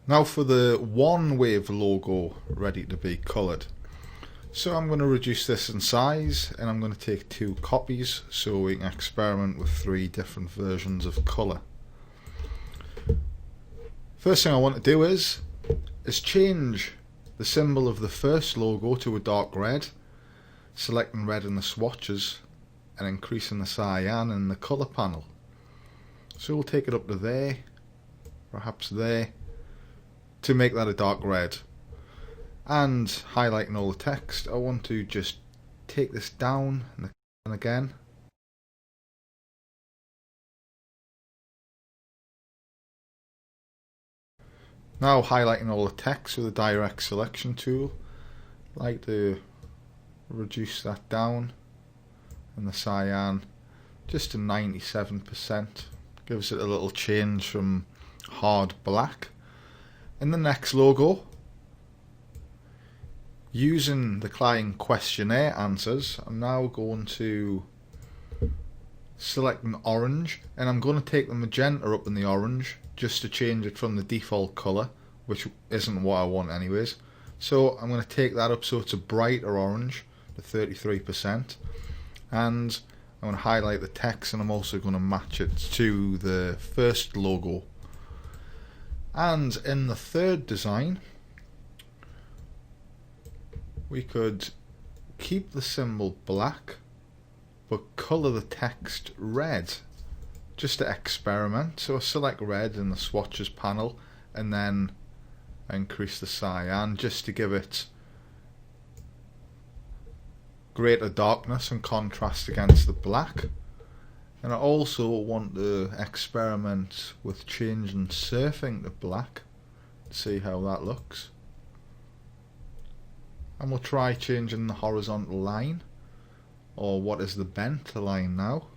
Now for the OneWave logo ready to be coloured. So I'm going to reduce this in size and I'm going to take 2 copies so we can experiment with 3 different versions of colour. First thing I want to do is change the symbol of the first logo to a dark red, selecting red in the swatches and increasing the cyan in the colour panel. So we'll take it up to there, perhaps there, to make that a dark red. And highlighting all the text, I want to just take this down and again. Now highlighting all the text with the direct selection tool, I'd like to reduce that down and the cyan just to 97%. Gives it a little change from hard black. In the next logo, using the client questionnaire answers, I'm now going to select an orange and I'm going to take the magenta up in the orange just to change it from the default colour, which isn't what I want anyways. So I'm going to take that up so it's a brighter orange to 33%, and I'm going to highlight the text and I'm also going to match it to the first logo. And in the third design, we could keep the symbol black but colour the text red just to experiment. So I select red in the swatches panel and then I increase the cyan just to give it greater darkness and contrast against the black. And I also want to experiment with changing surfing to black to see how that looks. And we'll try changing the horizontal line, or what is the bent line now,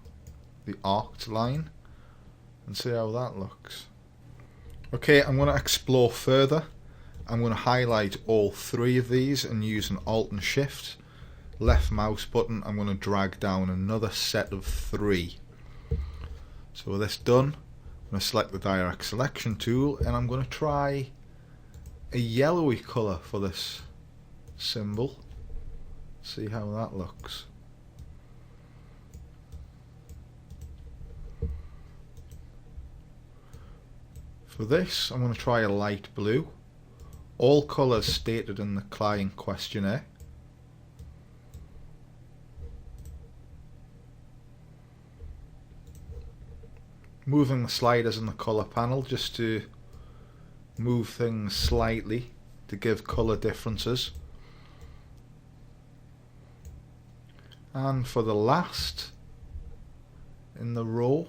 the arced line, and see how that looks. Okay, I'm going to explore further. I'm going to highlight all 3 of these and use an Alt and Shift left mouse button. I'm going to drag down another set of 3. So with this done, I'm going to select the direct selection tool and I'm going to try a yellowy colour for this symbol. See how that looks. For this, I'm going to try a light blue. All colours stated in the client questionnaire. Moving the sliders in the colour panel just to move things slightly to give colour differences. And for the last in the row,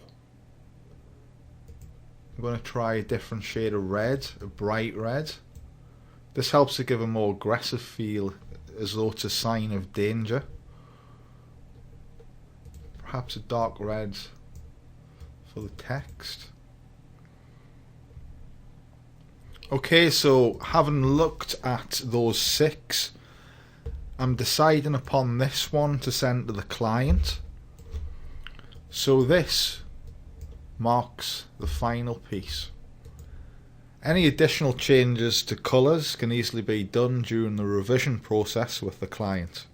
I'm going to try a different shade of red, a bright red. This helps to give a more aggressive feel, as though it's a sign of danger. Perhaps a dark red for the text. Okay, so having looked at those 6, I'm deciding upon this one to send to the client. So this marks the final piece. Any additional changes to colours can easily be done during the revision process with the client.